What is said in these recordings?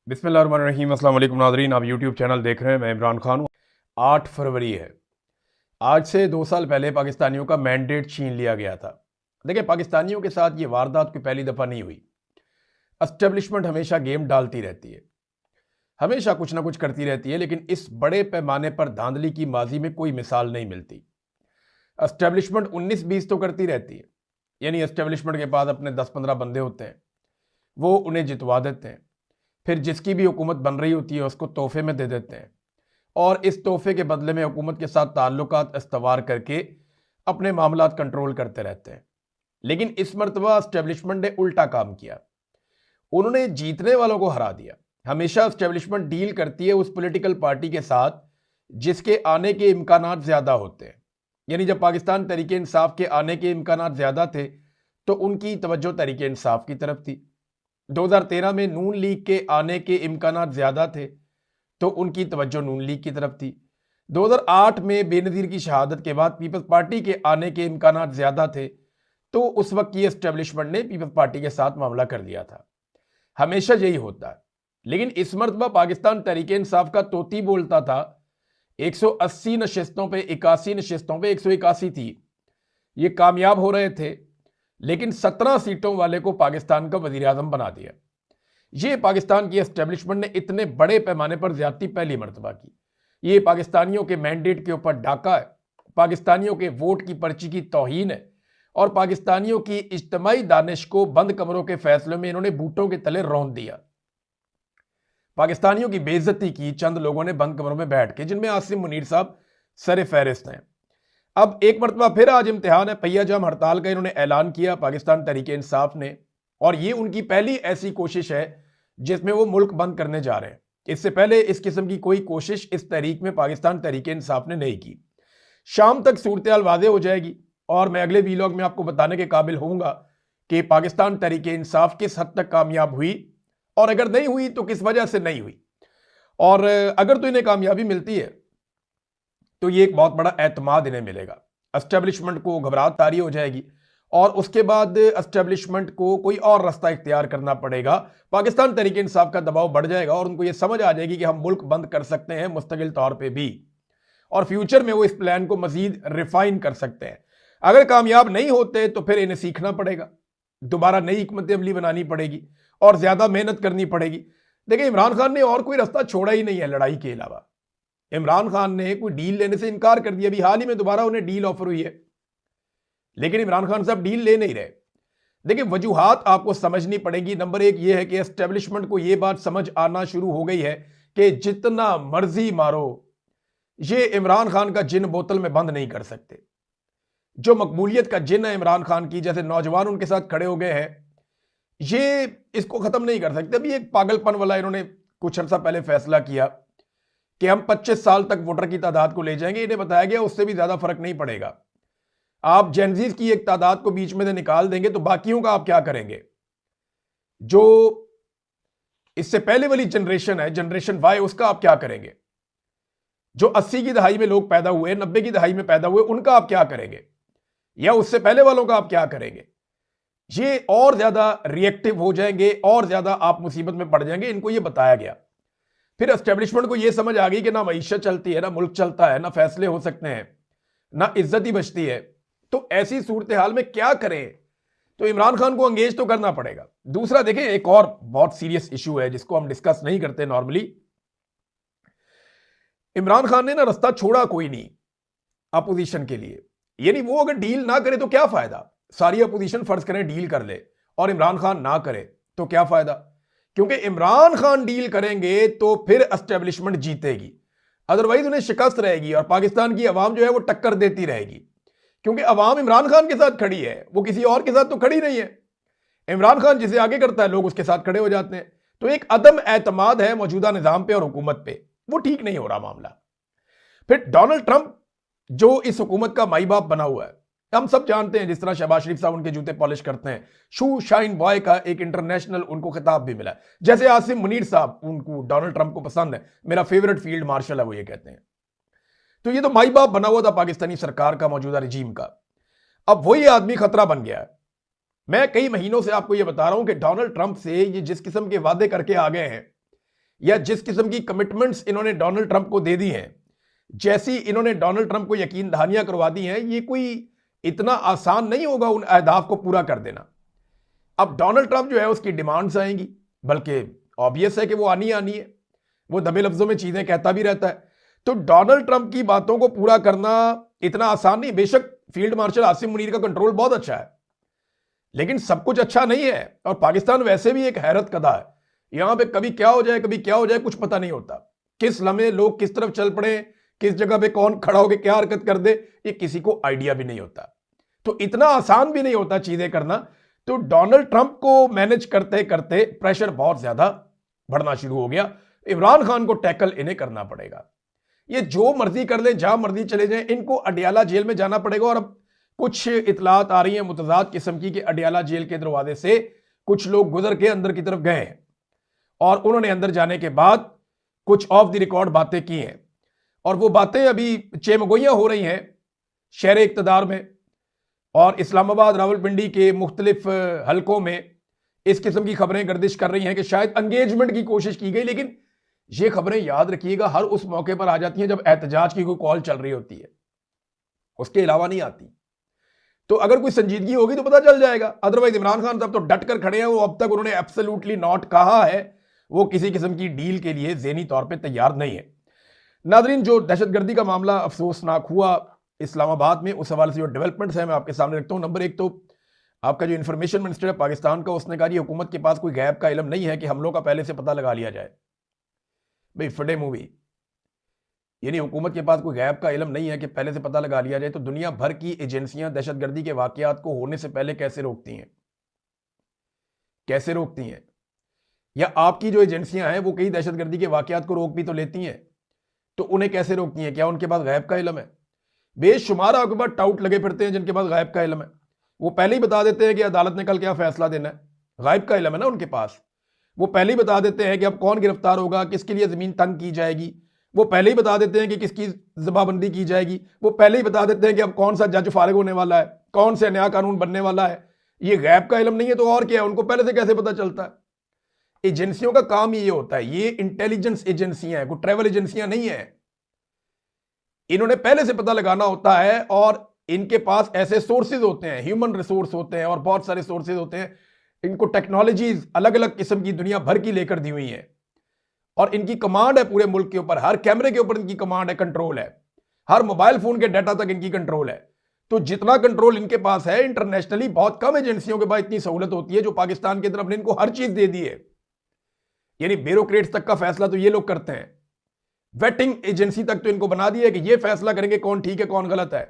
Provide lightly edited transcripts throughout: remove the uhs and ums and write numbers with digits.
बिस्मिल्लाहिर्रहमानिर्रहीम। अस्सलाम वालेकुम नाज़रीन, आप यूट्यूब चैनल देख रहे हैं। मैं इमरान खान हूँ। 8 फरवरी है। आज से 2 साल पहले पाकिस्तानियों का मैंडेट छीन लिया गया था। देखिए, पाकिस्तानियों के साथ ये वारदात कोई पहली दफ़ा नहीं हुई। एस्टेब्लिशमेंट हमेशा गेम डालती रहती है, हमेशा कुछ ना कुछ करती रहती है, लेकिन इस बड़े पैमाने पर धांधली की माजी में कोई मिसाल नहीं मिलती। एस्टेब्लिशमेंट 19-20 तो करती रहती है, यानी एस्टेब्लिशमेंट के पास अपने 10-15 बंदे होते हैं, वो उन्हें जितवा देते हैं, फिर जिसकी भी हुकूमत बन रही होती है उसको तोहफे में दे देते हैं, और इस तोहफे के बदले में हुकूमत के साथ ताल्लुकात इस्तवार करके अपने मामलात कंट्रोल करते रहते हैं। लेकिन इस मरतबा एस्टेब्लिशमेंट ने उल्टा काम किया। उन्होंने जीतने वालों को हरा दिया। हमेशा एस्टेब्लिशमेंट डील करती है उस पॉलिटिकल पार्टी के साथ जिसके आने के इम्कानात ज़्यादा होते हैं। यानी जब पाकिस्तान तहरीके इंसाफ के आने के इम्कानात ज़्यादा थे तो उनकी तवज्जो तहरीके इंसाफ की तरफ थी। 2013 में नून लीग के आने के इम्कानात ज़्यादा थे तो उनकी तवज्जो नून लीग की तरफ थी। 2008 में बेनज़ीर की शहादत के बाद पीपल्स पार्टी के आने के इम्कानात ज़्यादा थे तो उस वक्त की एस्टेब्लिशमेंट ने पीपल्स पार्टी के साथ मामला कर लिया था। हमेशा यही होता है। लेकिन इस मरतबा पाकिस्तान तहरीके इंसाफ का तोती बोलता था 180 नशिस्तों पे 81 नशिस्तों पे 181 थी, ये कामयाब हो रहे थे, लेकिन 17 सीटों वाले को पाकिस्तान का वजीर आजम बना दिया। ये पाकिस्तान की एस्टेब्लिशमेंट ने इतने बड़े पैमाने पर ज्यादती पहली मरतबा की। ये पाकिस्तानियों के मैंडेट के ऊपर डाका है, पाकिस्तानियों के वोट की पर्ची की तौहीन है, और पाकिस्तानियों की इज्तिमाई दानिश को बंद कमरों के फैसलों में इन्होंने बूटों के तले रौंद दिया। पाकिस्तानियों की बेइज्जती की चंद लोगों ने बंद कमरों में बैठ के, जिनमें आसिम मुनीर साहब सर फहरिस्त हैं। अब एक मरतबा फिर आज इम्तिहान है पहिया जाम हड़ताल का। इन्होंने ऐलान किया पाकिस्तान तहरीके इंसाफ ने, और ये उनकी पहली ऐसी कोशिश है जिसमें वो मुल्क बंद करने जा रहे हैं। इससे पहले इस किस्म की कोई कोशिश इस तहरीक में पाकिस्तान तहरीके इंसाफ ने नहीं की। शाम तक सूरत हाल वाज़ेह हो जाएगी और मैं अगले वीलॉग में आपको बताने के काबिल होऊंगा कि पाकिस्तान तहरीके इंसाफ किस हद तक कामयाब हुई, और अगर नहीं हुई तो किस वजह से नहीं हुई। और अगर तो इन्हें कामयाबी मिलती है तो ये एक बहुत बड़ा एतमाद इन्हें मिलेगा। एस्टेब्लिशमेंट को घबराहट तारी हो जाएगी और उसके बाद एस्टेब्लिशमेंट को कोई और रास्ता इख्तियार करना पड़ेगा। पाकिस्तान तहरीके इंसाफ का दबाव बढ़ जाएगा और उनको ये समझ आ जाएगी कि हम मुल्क बंद कर सकते हैं मुस्तकिल तौर पे भी, और फ्यूचर में वो इस प्लान को मजीद रिफाइन कर सकते हैं। अगर कामयाब नहीं होते तो फिर इन्हें सीखना पड़ेगा, दोबारा नई हिकमत अमली बनानी पड़ेगी और ज्यादा मेहनत करनी पड़ेगी। देखिए, इमरान खान ने और कोई रास्ता छोड़ा ही नहीं है लड़ाई के अलावा। इमरान खान ने कोई डील लेने से इनकार कर दिया। अभी हाल ही में दोबारा उन्हें डील ऑफर हुई है, लेकिन इमरान खान साहब डील ले नहीं रहे। देखिए, वजूहात आपको समझनी पड़ेगी। नंबर एक ये है कि एस्टेब्लिशमेंट को यह बात समझ आना शुरू हो गई है कि जितना मर्जी मारो, ये इमरान खान का जिन बोतल में बंद नहीं कर सकते। जो मकबूलियत का जिन है इमरान खान की, जैसे नौजवान उनके साथ खड़े हो गए हैं, ये इसको खत्म नहीं कर सकते। अभी एक पागलपन वाला इन्होंने कुछ अर्सा पहले फैसला किया कि हम 25 साल तक वोटर की तादाद को ले जाएंगे। इन्हें बताया गया उससे भी ज्यादा फर्क नहीं पड़ेगा। आप जेनजीज की एक तादाद को बीच में से निकाल देंगे तो बाकियों का आप क्या करेंगे? जो इससे पहले वाली जनरेशन है, जनरेशन वाई, उसका आप क्या करेंगे? जो 80 की दहाई में लोग पैदा हुए, 90 की दहाई में पैदा हुए, उनका आप क्या करेंगे? या उससे पहले वालों का आप क्या करेंगे? ये और ज्यादा रिएक्टिव हो जाएंगे और ज्यादा आप मुसीबत में पड़ जाएंगे। इनको ये बताया गया। फिर एस्टेब्लिशमेंट को यह समझ आ गई कि ना मईशत चलती है, ना मुल्क चलता है, ना फैसले हो सकते हैं, ना इज्जत ही बचती है। तो ऐसी सूरत हाल में क्या करें? तो इमरान खान को अंगेज तो करना पड़ेगा। दूसरा, देखें, एक और बहुत सीरियस इशू है जिसको हम डिस्कस नहीं करते नॉर्मली। इमरान खान ने ना रास्ता छोड़ा कोई नहीं अपोजिशन के लिए। यानी वो अगर डील ना करे तो क्या फायदा? सारी अपोजिशन फर्ज करें डील कर ले और इमरान खान ना करे तो क्या फायदा? क्योंकि इमरान खान डील करेंगे तो फिर एस्टेब्लिशमेंट जीतेगी, अदरवाइज उन्हें शिकस्त रहेगी और पाकिस्तान की आवाम जो है वो टक्कर देती रहेगी। क्योंकि आवाम इमरान खान के साथ खड़ी है, वो किसी और के साथ तो खड़ी नहीं है। इमरान खान जिसे आगे करता है लोग उसके साथ खड़े हो जाते हैं। तो एक अदम एतमाद है मौजूदा निजाम पे और हुकूमत पे, वो ठीक नहीं हो रहा मामला। फिर डोनाल्ड ट्रंप जो इस हुकूमत का माई बाप बना हुआ है, हम सब जानते हैं। जिस तरह शहबाज शरीफ साहब उनके जूते पॉलिश करते हैं, शू शाइन बॉय का एक इंटरनेशनल उनको खिताब भी मिला। जैसे आसिम मुनीर साहब, उनको डोनाल्ड ट्रंप को पसंद है, मेरा फेवरेट फील्ड मार्शल है, वो ये कहते हैं। तो ये तो माई बाप बना हुआ था पाकिस्तानी सरकार का, मौजूदा रजीम का। अब वही आदमी खतरा बन गया है। मैं कई महीनों से आपको ये बता रहा हूं कि डोनाल्ड ट्रंप से ये जिस किस्म के वादे करके आ गए हैं या जिस किस्म की कमिटमेंट्स इन्होंने डोनाल्ड ट्रंप को दे दी हैं, जैसी इन्होंने डोनाल्ड ट्रंप को यकीन दहानियां करवा दी हैं, ये कोई इतना आसान नहीं होगा उन अहदाफ को पूरा कर देना। अब डोनाल्ड ट्रंप जो है उसकी डिमांड्स आएंगी, बल्कि ऑब्वियस है कि वो आनी है, वो दबे लफ्जों में चीजें कहता भी रहता है। तो डोनाल्ड ट्रंप की बातों को पूरा करना इतना आसान नहीं। बेशक फील्ड मार्शल आसिम मुनीर का कंट्रोल बहुत अच्छा है, लेकिन सब कुछ अच्छा नहीं है। और पाकिस्तान वैसे भी एक हैरत कदा है, यहां पे कभी क्या हो जाए कभी क्या हो जाए कुछ पता नहीं होता। किस लम्हे लोग किस तरफ चल पड़े, किस जगह पे कौन खड़ा होकर क्या हरकत कर दे, ये किसी को आइडिया भी नहीं होता। तो इतना आसान भी नहीं होता चीजें करना। तो डोनाल्ड ट्रंप को मैनेज करते करते प्रेशर बहुत ज्यादा बढ़ना शुरू हो गया। इमरान खान को टैकल इन्हें करना पड़ेगा। ये जो मर्जी कर लें, जहां मर्जी चले जाएं, इनको अडियाला जेल में जाना पड़ेगा। और अब कुछ इतलात आ रही हैं मुतजाद किस्म की कि अडियाला जेल के दरवाजे से कुछ लोग गुजर के अंदर की तरफ गए हैं और उन्होंने अंदर जाने के बाद कुछ ऑफ द रिकॉर्ड बातें की हैं। और वो बातें अभी चेमगोइयां हो रही हैं शहर इक्तदार में और इस्लामाबाद रावलपिंडी के मुख्तलिफ हलकों में इस किस्म की खबरें गर्दिश कर रही हैं कि शायद एंगेजमेंट की कोशिश की गई। लेकिन ये खबरें याद रखिएगा हर उस मौके पर आ जाती हैं जब एहतजाज की कोई कॉल चल रही होती है, उसके अलावा नहीं आती। तो अगर कोई संजीदगी होगी तो पता चल जाएगा। अदरवाइज इमरान खान साहब तो डट कर खड़े हैं। वो अब तक उन्होंने एब्सोल्युटली नॉट कहा है, वो किसी किस्म की डील के लिए ज़हनी तौर पे तैयार नहीं है। नादरीन, जो दहशतगर्दी का मामला अफसोसनाक हुआ इस्लामाबाद में, उस हवाले से जो डेवलपमेंट्स हैं मैं आपके सामने रखता हूँ। नंबर एक तो आपका जो इंफॉर्मेशन मिनिस्टर है पाकिस्तान का, उसने कहा जी हुकूमत के पास कोई गैब का इल्म नहीं है कि हमलों का पहले से पता लगा लिया जाए। भाई फटे मूवी, यानी हुकूमत के पास कोई गैब का इल्म नहीं है कि पहले से पता लगा लिया जाए। तो दुनिया भर की एजेंसियां दहशतगर्दी के वाकयात को होने से पहले कैसे रोकती हैं? कैसे रोकती हैं? या आपकी जो एजेंसियां हैं वो कई दहशतगर्दी के वाकयात को रोक भी तो लेती हैं, तो उन्हें कैसे रोकती हैं? क्या उनके पास गैब का इल्म है? बेशुमार आपके पास टाउट लगे फिरते हैं जिनके पास गैब का इल्म है। वो पहले ही बता देते हैं कि अदालत ने कल क्या फैसला देना है। गैब का इल्म है ना उनके पास। वो पहले ही बता देते हैं कि अब कौन गिरफ्तार होगा, किसके लिए जमीन तंग की जाएगी। वो पहले ही बता देते हैं कि किसकी जबाबंदी की जाएगी। वो पहले ही बता देते हैं कि अब कौन सा जज फारिग होने वाला है, कौन से नया कानून बनने वाला है। ये गैब का इल्म नहीं है तो और क्या है? उनको पहले से कैसे पता चलता है? एजेंसियों का काम ये होता है। ये इंटेलिजेंस एजेंसियां हैं, कोई ट्रैवल एजेंसियां नहीं है। इन्होंने पहले से पता लगाना होता है और इनके पास ऐसे सोर्सेज होते हैं, ह्यूमन रिसोर्स होते हैं और बहुत सारे सोर्सेज होते हैं। इनको टेक्नोलॉजीज अलग अलग किस्म की दुनिया भर की लेकर दी हुई है और इनकी कमांड है पूरे मुल्क के ऊपर। हर कैमरे के ऊपर इनकी कमांड है, कंट्रोल है। हर मोबाइल फोन के डाटा तक इनकी कंट्रोल है। तो जितना कंट्रोल इनके पास है, इंटरनेशनली बहुत कम एजेंसियों के पास इतनी सहूलत होती है जो पाकिस्तान की तरफ ने इनको हर चीज दे दी है। यानी ब्यूरोक्रेट्स तक का फैसला तो ये लोग करते हैं। वेटिंग एजेंसी तक तो इनको बना दिया है कि ये फैसला करेंगे कौन ठीक है कौन गलत है।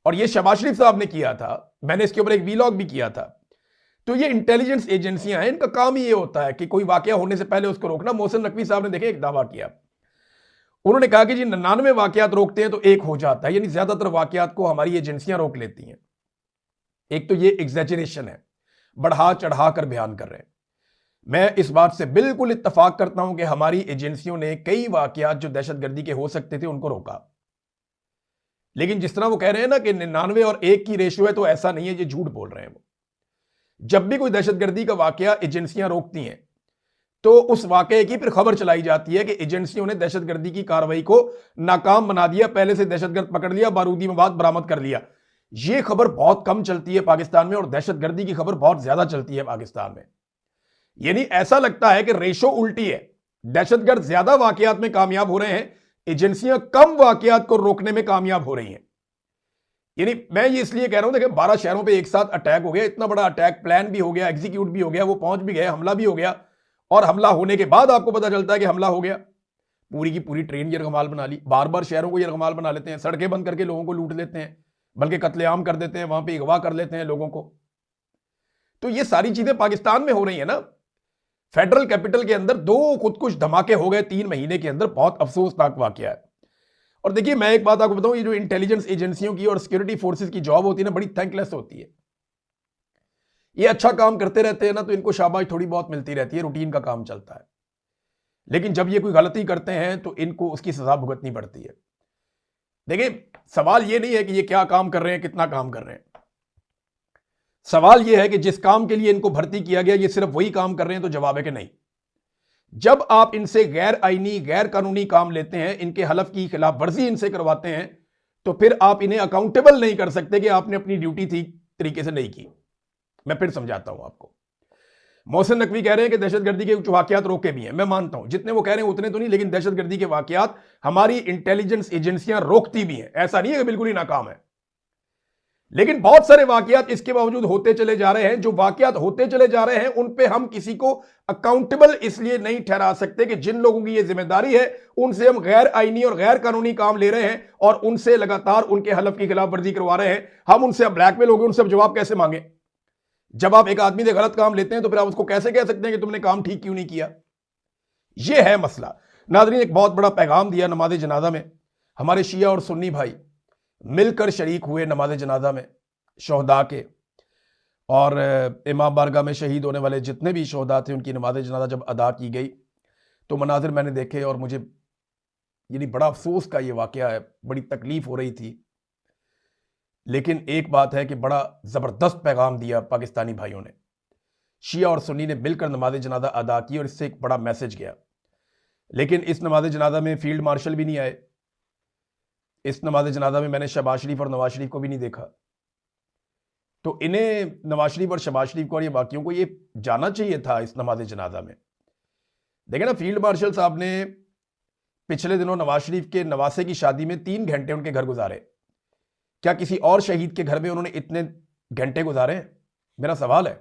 और ये शहबाज शरीफ साहब ने किया था, मैंने इसके ऊपर एक वीलॉग भी किया था। तो ये इंटेलिजेंस एजेंसियां हैं, इनका काम ही ये होता है कि कोई वाकया होने से पहले उसको रोकना। मोहसिन नकवी साहब ने देखे एक दावा किया, उन्होंने कहा कि जी 99 वाकयात रोकते हैं तो एक हो जाता है, यानी ज्यादातर वाकयात को हमारी एजेंसियां रोक लेती हैं। एक तो ये एग्जैजरेशन है, बढ़ा चढ़ा कर बयान कर रहे हैं। मैं इस बात से बिल्कुल इत्तफाक करता हूं कि हमारी एजेंसियों ने कई वाकयात जो दहशतगर्दी के हो सकते थे उनको रोका। लेकिन जिस तरह वो कह रहे हैं ना कि 99 और 1 की रेशियो है, तो ऐसा नहीं है, ये झूठ बोल रहे हैं वो। जब भी कोई दहशतगर्दी का वाकया एजेंसियां रोकती हैं तो उस वाकये की फिर खबर चलाई जाती है कि एजेंसियों ने दहशतगर्दी की कार्रवाई को नाकाम बना दिया, पहले से दहशतगर्द पकड़ लिया, बारूदी मवाद बरामद कर लिया। यह खबर बहुत कम चलती है पाकिस्तान में और दहशतगर्दी की खबर बहुत ज्यादा चलती है पाकिस्तान में। यानी ऐसा लगता है कि रेशो उल्टी है, दहशतगर्द ज्यादा वाकयात में कामयाब हो रहे हैं, एजेंसियां कम वाकयात को रोकने में कामयाब हो रही हैं। यानी मैं ये इसलिए कह रहा हूं, देखिए 12 शहरों पे एक साथ अटैक हो गया, इतना बड़ा अटैक प्लान भी हो गया, एग्जीक्यूट भी हो गया, वो पहुंच भी गए, हमला भी हो गया। और हमला होने के बाद आपको पता चलता है कि हमला हो गया। पूरी की पूरी ट्रेन यरगमाल बना ली, बार बार शहरों को यरगमाल बना लेते हैं, सड़कें बंद करके लोगों को लूट लेते हैं, बल्कि कत्लेआम कर देते हैं, वहां पे अगवा कर लेते हैं लोगों को। तो ये सारी चीजें पाकिस्तान में हो रही है ना। फेडरल कैपिटल के अंदर 2 खुदकुश धमाके हो गए 3 महीने के अंदर, बहुत अफसोसनाक वाकया है। और देखिए मैं एक बात आपको बताऊं, ये जो इंटेलिजेंस एजेंसियों की और सिक्योरिटी फोर्सेस की जॉब होती है ना, बड़ी थैंकलेस होती है। ये अच्छा काम करते रहते हैं ना तो इनको शाबाश थोड़ी बहुत मिलती रहती है, रूटीन का काम चलता है। लेकिन जब ये कोई गलती करते हैं तो इनको उसकी सजा भुगतनी पड़ती है। देखिए सवाल ये नहीं है कि ये क्या काम कर रहे हैं, कितना काम कर रहे हैं। सवाल ये है कि जिस काम के लिए इनको भर्ती किया गया ये सिर्फ वही काम कर रहे हैं, तो जवाब है कि नहीं। जब आप इनसे गैर आईनी गैर कानूनी काम लेते हैं, इनके हलफ की खिलाफ वर्जी इनसे करवाते हैं, तो फिर आप इन्हें अकाउंटेबल नहीं कर सकते कि आपने अपनी ड्यूटी ठीक तरीके से नहीं की। मैं फिर समझाता हूं आपको। मोहसिन नकवी कह रहे हैं कि दहशतगर्दी के कुछ वाकयात रोके भी हैं। मैं मानता हूं जितने वो कह रहे हैं उतने तो नहीं, लेकिन दहशतगर्दी के वाकयात हमारी इंटेलिजेंस एजेंसियां रोकती भी हैं। ऐसा नहीं है कि बिल्कुल ही नाकाम है, लेकिन बहुत सारे वाकयात इसके बावजूद होते चले जा रहे हैं। जो वाकयात होते चले जा रहे हैं उन पे हम किसी को अकाउंटेबल इसलिए नहीं ठहरा सकते कि जिन लोगों की ये जिम्मेदारी है उनसे हम गैर आईनी और गैर कानूनी काम ले रहे हैं और उनसे लगातार उनके हलफ की खिलाफ वर्जी करवा रहे हैं। हम उनसे अब ब्लैकमेल हो गए, उनसे अब जवाब कैसे मांगे? जब आप एक आदमी से गलत काम लेते हैं तो फिर आप उसको कैसे कह सकते हैं कि तुमने काम ठीक क्यों नहीं किया? यह है मसला। नाज़रीन, एक बहुत बड़ा पैगाम दिया नमाज जनाजा में। हमारे शिया और सुन्नी भाई मिलकर शरीक हुए नमाज जनाजा में शोहदा के, और इमाम बारगाह में शहीद होने वाले जितने भी शोहदा थे उनकी नमाज जनाजा जब अदा की गई तो मनाजिर मैंने देखे और मुझे यानी बड़ा अफसोस का ये वाकया है, बड़ी तकलीफ हो रही थी। लेकिन एक बात है कि बड़ा ज़बरदस्त पैगाम दिया पाकिस्तानी भाइयों ने। शिया और सुन्नी ने मिलकर नमाज जनाजा अदा की और इससे एक बड़ा मैसेज गया। लेकिन इस नमाज जनाजा में फील्ड मार्शल भी नहीं आए। इस नमाज जनाजा में मैंने शहबाज शरीफ और नवाज शरीफ को भी नहीं देखा। तो इन्हें नवाज शरीफ और शहबाज शरीफ को और ये बाकियों को ये जाना चाहिए था इस नमाज जनाजा में। देखें ना, फील्ड मार्शल साहब ने पिछले दिनों नवाज शरीफ के नवासे की शादी में 3 घंटे उनके घर गुजारे। क्या किसी और शहीद के घर में उन्होंने इतने घंटे गुजारे? मेरा सवाल है,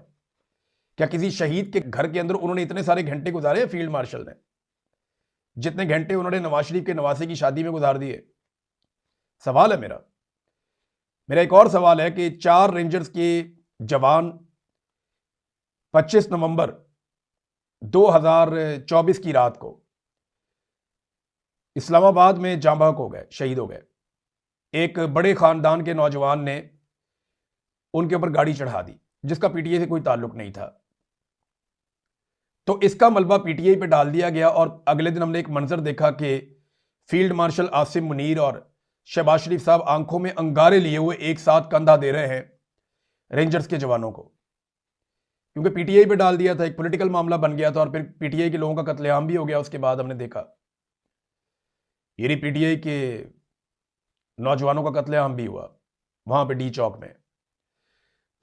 क्या किसी शहीद के घर के अंदर उन्होंने इतने सारे घंटे गुजारे हैं फील्ड मार्शल ने, जितने घंटे उन्होंने नवाज शरीफ के नवासे की शादी में गुजार दिए? सवाल है मेरा एक और सवाल है कि 4 रेंजर्स के जवान 25 नवंबर 2024 की रात को इस्लामाबाद में जाँ बहक हो गए, शहीद हो गए। एक बड़े खानदान के नौजवान ने उनके ऊपर गाड़ी चढ़ा दी जिसका पीटीआई से कोई ताल्लुक नहीं था। तो इसका मलबा पीटीआई पे डाल दिया गया और अगले दिन हमने एक मंजर देखा कि फील्ड मार्शल आसिम मुनीर और शहबाज शरीफ साहब आंखों में अंगारे लिए हुए एक साथ कंधा दे रहे हैं रेंजर्स के जवानों को, क्योंकि पीटीआई पे डाल दिया था। एक पॉलिटिकल मामला बन गया था और फिर पीटीआई के लोगों का कत्लेआम भी हो गया। उसके बाद हमने देखा ये पीटीआई के नौजवानों का कत्लेआम भी हुआ वहां पे डी चौक में।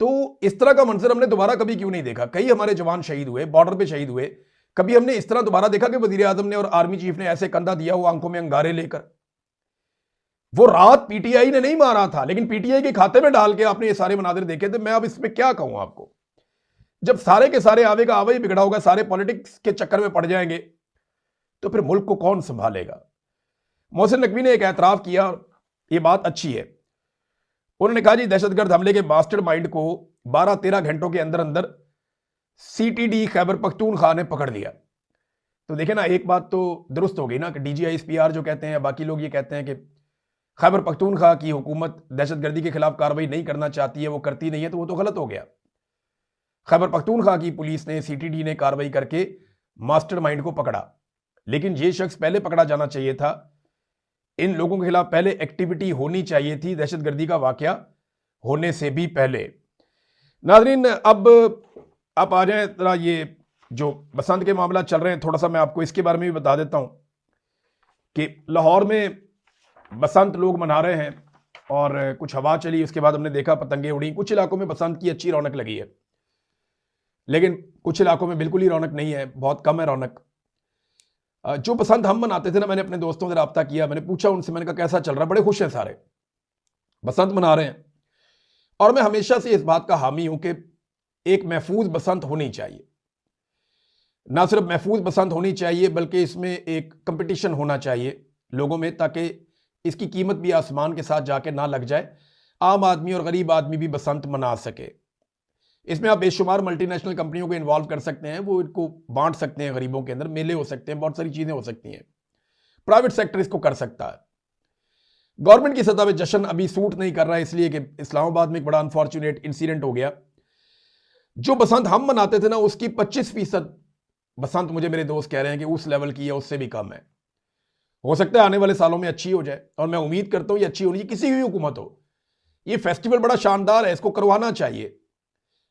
तो इस तरह का मंजर हमने दोबारा कभी क्यों नहीं देखा? कई हमारे जवान शहीद हुए, बॉर्डर पे शहीद हुए, कभी हमने इस तरह दोबारा देखा कि वजीर आजम ने और आर्मी चीफ ने ऐसे कंधा दिया हुआ आंखों में अंगारे लेकर? वो रात पीटीआई ने नहीं मारा था, लेकिन पीटीआई के खाते में डाल के आपने ये सारे मनाजिर देखे थे। मैं अब इसमें क्या कहूं आपको? जब सारे के सारे आवे का आवा ही बिगड़ा होगा, सारे पॉलिटिक्स के चक्कर में पड़ जाएंगे, तो फिर मुल्क को कौन संभालेगा? मोहसिन नकवी ने एक एतराफ किया, ये बात अच्छी है। उन्होंने कहा जी दहशतगर्द हमले के मास्टरमाइंड को 12-13 घंटों के अंदर अंदर सीटीडी खैबर पख्तूनख्वा ने पकड़ लिया। तो देखें ना, एक बात तो दुरुस्त हो गई ना कि DGISPR जो कहते हैं, बाकी लोग ये कहते हैं कि खैबर पख्तूनख्वा की हुकूमत दहशतगर्दी के खिलाफ कार्रवाई नहीं करना चाहती है, वो करती नहीं है, तो वो तो गलत हो गया। खैबर पख्तूनख्वा की पुलिस ने, CTD ने कार्रवाई करके मास्टरमाइंड को पकड़ा, लेकिन ये शख्स पहले पकड़ा जाना चाहिए था। इन लोगों के खिलाफ पहले एक्टिविटी होनी चाहिए थी, दहशतगर्दी का वाकया होने से भी पहले। नाज़रीन, अब आप आ जाएं जरा, ये जो बसंत के मामला चल रहे हैं, थोड़ा सा मैं आपको इसके बारे में भी बता देता हूं कि लाहौर में बसंत लोग मना रहे हैं और कुछ हवा चली, उसके बाद हमने देखा पतंगे उड़ी। कुछ इलाकों में बसंत की अच्छी रौनक लगी है, लेकिन कुछ इलाकों में बिल्कुल ही रौनक नहीं है, बहुत कम है रौनक। जो बसंत हम मनाते थे ना, मैंने अपने दोस्तों से रब्ता किया, मैंने पूछा उनसे, मैंने कहा कैसा चल रहा है? बड़े खुश हैं, सारे बसंत मना रहे हैं। और मैं हमेशा से इस बात का हामी हूं कि एक महफूज बसंत होनी चाहिए। ना सिर्फ महफूज बसंत होनी चाहिए, बल्कि इसमें एक कंपटीशन होना चाहिए लोगों में, ताकि इसकी कीमत भी आसमान के साथ जाके ना लग जाए, आम आदमी और गरीब आदमी भी बसंत मना सके। इसमें आप बेशुमार मल्टीनेशनल कंपनियों को इन्वॉल्व कर सकते हैं, वो इनको बांट सकते हैं गरीबों के अंदर, मेले हो सकते हैं, बहुत सारी चीजें हो सकती हैं। प्राइवेट सेक्टर इसको कर सकता है। गवर्नमेंट की सतह पे जश्न अभी सूट नहीं कर रहा है, इसलिए कि इस्लामाबाद में एक बड़ा अनफॉर्चुनेट इंसिडेंट हो गया। जो बसंत हम मनाते थे ना, उसकी 25% बसंत मुझे मेरे दोस्त कह रहे हैं कि उस लेवल की है, उससे भी कम है। हो सकता है आने वाले सालों में अच्छी हो जाए, और मैं उम्मीद करता हूं ये अच्छी होनी चाहिए, किसी भी हुकूमत हो। ये फेस्टिवल बड़ा शानदार है, इसको करवाना चाहिए,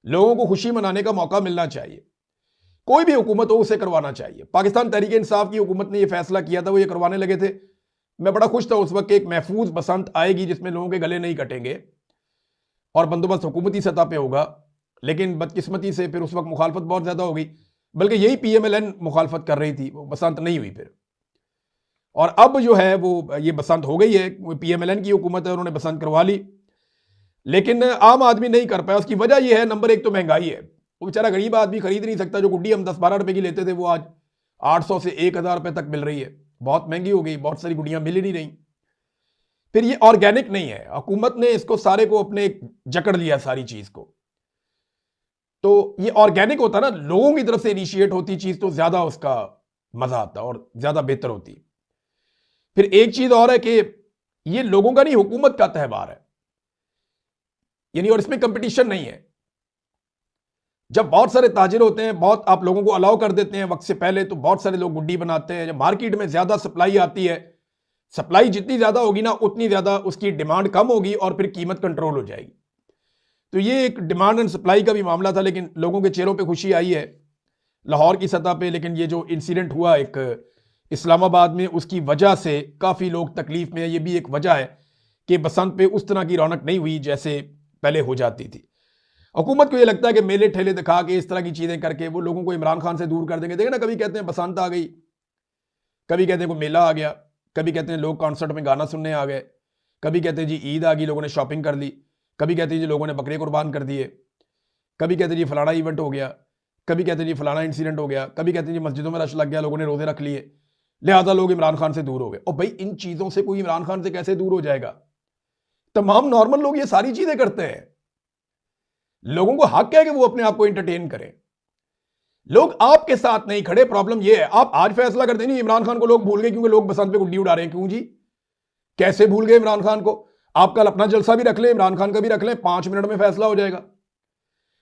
लोगों को खुशी मनाने का मौका मिलना चाहिए। कोई भी हुकूमत हो उसे करवाना चाहिए। पाकिस्तान तहरीक इंसाफ की हुकूमत ने यह फैसला किया था, वो ये करवाने लगे थे। मैं बड़ा खुश था उस वक्त कि एक महफूज बसंत आएगी जिसमें लोगों के गले नहीं कटेंगे और बंदोबस्त हुकूमती सतह पे होगा। लेकिन बदकिस्मती से फिर उस वक्त मुखालफत बहुत ज्यादा हो गई, बल्कि यही PMLN मुखालफत कर रही थी, वो बसंत नहीं हुई फिर। और अब जो है वो ये बसंत हो गई है, PMLN की हुकूमत है, उन्होंने बसंत करवा ली। लेकिन आम आदमी नहीं कर पाया। उसकी वजह यह है, नंबर एक तो महंगाई है। वो बेचारा गरीब आदमी खरीद नहीं सकता। जो गुड्डी हम 10-12 रुपए की लेते थे वो आज 800 से 1000 रुपए तक मिल रही है, बहुत महंगी हो गई, बहुत सारी गुड्डियां मिल ही नहीं रही। फिर ये ऑर्गेनिक नहीं है, हुकूमत ने इसको सारे को अपने जकड़ लिया सारी चीज को। तो ये ऑर्गेनिक होता ना, लोगों की तरफ से इनिशिएट होती चीज तो ज्यादा उसका मजा आता और ज्यादा बेहतर होती। फिर एक चीज और है कि ये लोगों का नहीं, हुकूमत का त्यौहार है यानी, और इसमें कंपटीशन नहीं है। जब बहुत सारे ताजिर होते हैं, बहुत आप लोगों को अलाउ कर देते हैं वक्त से पहले, तो बहुत सारे लोग गुड्डी बनाते हैं। जब मार्केट में ज्यादा सप्लाई आती है, सप्लाई जितनी ज्यादा होगी ना उतनी ज्यादा उसकी डिमांड कम होगी और फिर कीमत कंट्रोल हो जाएगी। तो ये एक डिमांड एंड सप्लाई का भी मामला था। लेकिन लोगों के चेहरों पे खुशी आई है लाहौर की सतह पे। लेकिन ये जो इंसिडेंट हुआ एक इस्लामाबाद में, उसकी वजह से काफी लोग तकलीफ में है। ये भी एक वजह है कि बसंत पे उस तरह की रौनक नहीं हुई जैसे पहले हो जाती थी। हुकूमत को ये लगता है कि मेले ठेले दिखा के इस तरह की चीजें करके वो लोगों को इमरान खान से दूर कर देंगे। देखिए ना, कभी कहते हैं बसंत आ गई, कभी कहते हैं कोई मेला आ गया, कभी कहते हैं लोग कॉन्सर्ट में गाना सुनने आ गए, कभी कहते हैं जी ईद आ गई, लोगों ने शॉपिंग कर ली, कभी कहते हैं जी लोगों ने बकरे कुर्बान कर दिए, कभी कहते हैं जी फलाना इवेंट हो गया, कभी कहते हैं जी फलाना इंसिडेंट हो गया, कभी कहते हैं जी मस्जिदों में रश लग गया, लोगों ने रोजे रख लिए, लिहाजा लोग इमरान खान से दूर हो गए। और भाई इन चीजों से कोई इमरान खान से कैसे दूर हो जाएगा? तमाम नॉर्मल लोग ये सारी चीजें करते हैं। लोगों को हक है कि वो अपने आप को एंटरटेन करें। लोग आपके साथ नहीं खड़े। प्रॉब्लम ये है, आप आज फैसला करते नहीं इमरान खान को लोग भूल गए क्योंकि लोग बसंत पे गुड्डी उड़ा रहे हैं। क्यों जी, कैसे भूल गए इमरान खान को? आप कल अपना जलसा भी रख लें, इमरान खान का भी रख लें, 5 मिनट में फैसला हो जाएगा।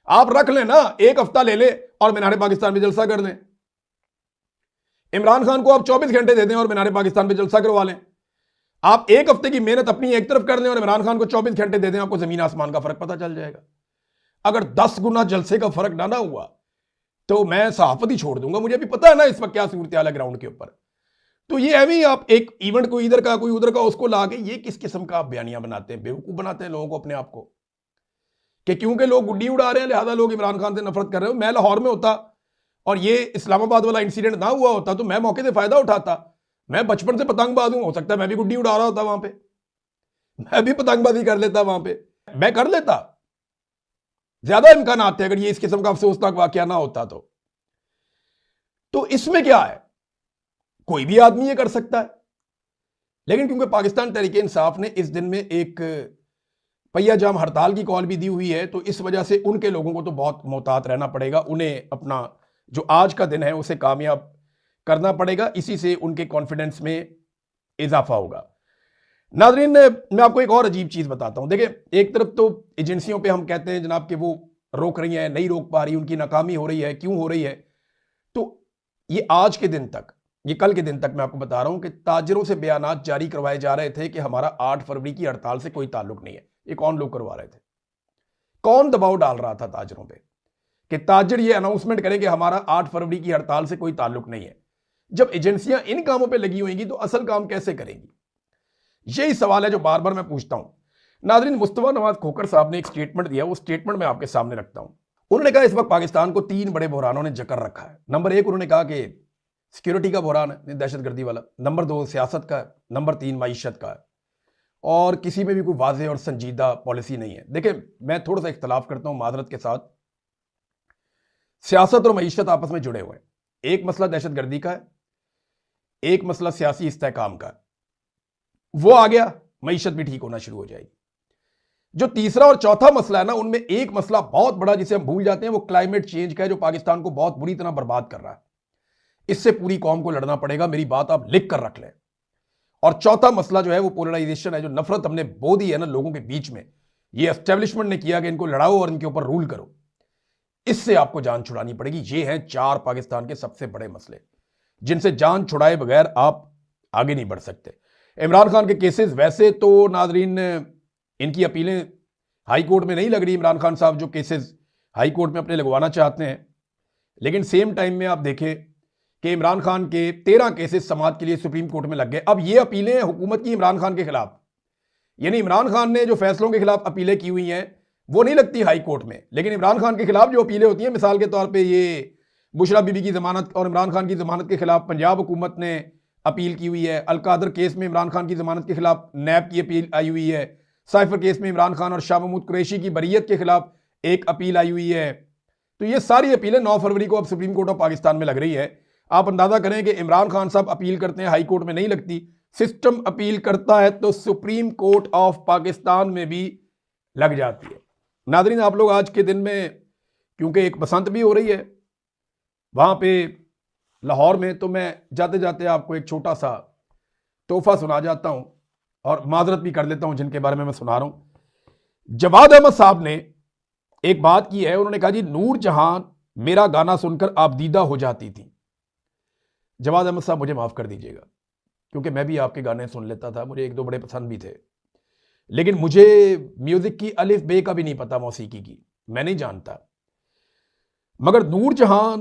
आप रख लें ना, एक हफ्ता ले ले और मीनार पाकिस्तान पे जलसा कर दें। इमरान खान को आप 24 घंटे दे दें और मीनार पाकिस्तान पे जलसा करवा लें। आप एक हफ्ते की मेहनत अपनी एक तरफ कर लें और इमरान खान को 24 घंटे दे दें, आपको जमीन आसमान का फर्क पता चल जाएगा। अगर 10 गुना जलसे का फर्क ना हुआ तो मैं सहाफत ही छोड़ दूंगा। मुझे भी पता है ना इस वक्त क्या सूरत हाल है ग्राउंड के ऊपर। तो ये है आप एक इवेंट को इधर का कोई उधर का उसको ला के ये किस किस्म का आप बयानियां बनाते हैं, बेवकूफ बनाते हैं लोगों को अपने आप को, कि क्योंकि लोग गुड्डी उड़ा रहे हैं लिहाजा लोग इमरान खान से नफरत कर रहे हो। मैं लाहौर में होता और ये इस्लामाबाद वाला इंसिडेंट ना हुआ होता तो मैं मौके से फायदा उठाता। मैं बचपन से पतंगबाज हूं, हो सकता है मैं भी गुड्डी उड़ा रहा होता वहां पे, मैं भी पतंगबाजी कर लेता वहां पे, मैं कर लेता। ज्यादा इम्कान थे अगर ये इस किस्म का अफसोसनाक वाकया ना होता तो इसमें क्या है, कोई भी आदमी ये कर सकता है। लेकिन क्योंकि पाकिस्तान तहरीक इंसाफ ने इस दिन में एक पहिया जाम हड़ताल की कॉल भी दी हुई है, तो इस वजह से उनके लोगों को तो बहुत मोहतात रहना पड़ेगा। उन्हें अपना जो आज का दिन है उसे कामयाब करना पड़ेगा, इसी से उनके कॉन्फिडेंस में इजाफा होगा। नाज़रीन, मैं आपको एक और अजीब चीज बताता हूं। देखिए, एक तरफ तो एजेंसियों पे हम कहते हैं जनाब कि वो रोक रही हैं, नहीं रोक पा रही, उनकी नाकामी हो रही है। क्यों हो रही है? तो ये आज के दिन तक, ये कल के दिन तक मैं आपको बता रहा हूं कि ताजिरों से बयानात जारी करवाए जा रहे थे कि हमारा 8 फरवरी की हड़ताल से कोई ताल्लुक नहीं है। ये कौन लोग करवा रहे थे? कौन दबाव डाल रहा था ताजिरों पे कि ताजिर ये अनाउंसमेंट करें कि हमारा 8 फरवरी की हड़ताल से कोई ताल्लुक नहीं है? जब एजेंसियां इन कामों पर लगी होंगी तो असल काम कैसे करेंगी? यही सवाल है जो बार बार मैं पूछता हूं। नाज़रीन, मुस्तफा नवाज खोखर साहब ने एक स्टेटमेंट दिया, वो स्टेटमेंट मैं आपके सामने रखता हूं। उन्होंने कहा इस वक्त पाकिस्तान को 3 बड़े बहरानों ने जकड़ रखा है। नंबर 1 उन्होंने कहा कि सिक्योरिटी का बहरान है, दहशतगर्दी वाला। नंबर 2 सियासत का है। नंबर 3 मईशत का है। और किसी में भी कोई वाज़ेह और संजीदा पॉलिसी नहीं है। देखिए, मैं थोड़ा सा इख्तलाफ करता हूं माजरत के साथ। सियासत और मईशत आपस में जुड़े हुए हैं। एक मसला दहशतगर्दी का है, एक मसला सियासी इस्तेहकाम का है। वो आ गया, मईशत भी ठीक होना शुरू हो जाएगी। जो तीसरा और चौथा मसला है ना, उनमें एक मसला बहुत बड़ा जिसे हम भूल जाते हैं, वो क्लाइमेट चेंज का है, जो पाकिस्तान को बहुत बुरी तरह बर्बाद कर रहा है। इससे पूरी कौम को लड़ना पड़ेगा, मेरी बात आप लिख कर रख लें। और चौथा मसला जो है वो पोलराइजेशन है, जो नफरत हमने बो दी है ना लोगों के बीच में, ये एस्टेब्लिशमेंट ने किया कि इनको लड़ाओ और इनके ऊपर रूल करो। इससे आपको जान छुड़ानी पड़ेगी। ये हैं 4 पाकिस्तान के सबसे बड़े मसले, जिनसे जान छुड़ाए बगैर आप आगे नहीं बढ़ सकते। इमरान खान के केसेस वैसे तो नाजरीन, इनकी अपीलें हाई कोर्ट में नहीं लग रही। इमरान खान साहब जो केसेस हाई कोर्ट में अपने लगवाना चाहते हैं, लेकिन सेम टाइम में आप देखें कि इमरान खान के 13 केसेस समाअत के लिए सुप्रीम कोर्ट में लग गए। अब ये अपीलें हैं हुकूमत की इमरान खान के खिलाफ, यानी इमरान खान ने जो फैसलों के खिलाफ अपीलें की हुई हैं वो नहीं लगती हाई कोर्ट में, लेकिन इमरान खान के खिलाफ जो अपीलें होती हैं, मिसाल के तौर पे ये बुशरा बीबी की जमानत और इमरान खान की जमानत के खिलाफ पंजाब हुकूमत ने अपील की हुई है। अलकादर केस में इमरान खान की जमानत के खिलाफ नैब की अपील आई हुई है। साइफर केस में इमरान खान और शाह महमूद कुरैशी की बरीयत के खिलाफ एक अपील आई हुई है। तो ये सारी अपीलें 9 फरवरी को अब सुप्रीम कोर्ट ऑफ पाकिस्तान में लग रही है। आप अंदाजा करें कि इमरान खान साहब अपील करते हैं, हाई कोर्ट में नहीं लगती, सिस्टम अपील करता है तो सुप्रीम कोर्ट ऑफ पाकिस्तान में भी लग जाती है। नाज़रीन, आप लोग आज के दिन में, क्योंकि एक बसंत भी हो रही है वहां पे लाहौर में, तो मैं जाते जाते आपको एक छोटा सा तोहफा सुना जाता हूं और माजरत भी कर लेता हूं जिनके बारे में मैं सुना रहा हूं। जवाद अहमद साहब ने एक बात की है, उन्होंने कहा जी नूर जहां मेरा गाना सुनकर आबदीदा हो जाती थी। जवाद अहमद साहब मुझे माफ कर दीजिएगा, क्योंकि मैं भी आपके गाने सुन लेता था, मुझे एक दो बड़े पसंद भी थे, लेकिन मुझे म्यूजिक की अलिफ बे का भी नहीं पता, मौसीकी की मैं नहीं जानता। मगर नूर जहां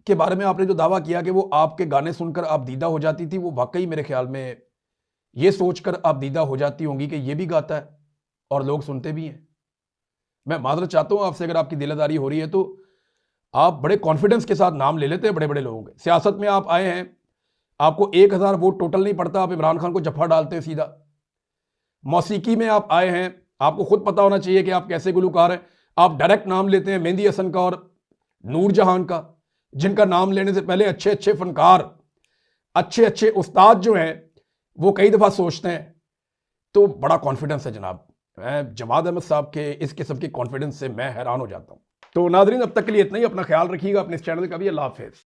के बारे में आपने जो दावा किया कि वो आपके गाने सुनकर आबदीदा हो जाती थी, वो वाकई मेरे ख्याल में ये सोचकर आबदीदा हो जाती होंगी कि ये भी गाता है और लोग सुनते भी हैं। मैं माजरत चाहता हूं आपसे, अगर आपकी दिलदारी हो रही है तो आप बड़े कॉन्फिडेंस के साथ नाम ले लेते हैं बड़े बड़े लोगों के। सियासत में आप आए हैं, आपको 1000 वोट टोटल नहीं पड़ता, आप इमरान खान को जफ्फा डालते हैं सीधा। मौसीकी में आप आए हैं, आपको खुद पता होना चाहिए कि आप कैसे गुलकार हैं, आप डायरेक्ट नाम लेते हैं मेहंदी हसन का और नूर जहान का, जिनका नाम लेने से पहले अच्छे अच्छे फनकार, अच्छे अच्छे उस्ताद जो हैं वो कई दफ़ा सोचते हैं। तो बड़ा कॉन्फिडेंस है जनाब। मैं जवाद अहमद साहब के इस किस्म के कॉन्फिडेंस से मैं हैरान हो जाता हूं। तो नाजरीन, अब तक के लिए इतना ही। अपना ख्याल रखिएगा, अपने इस चैनल का भी। अल्लाह हाफिज़।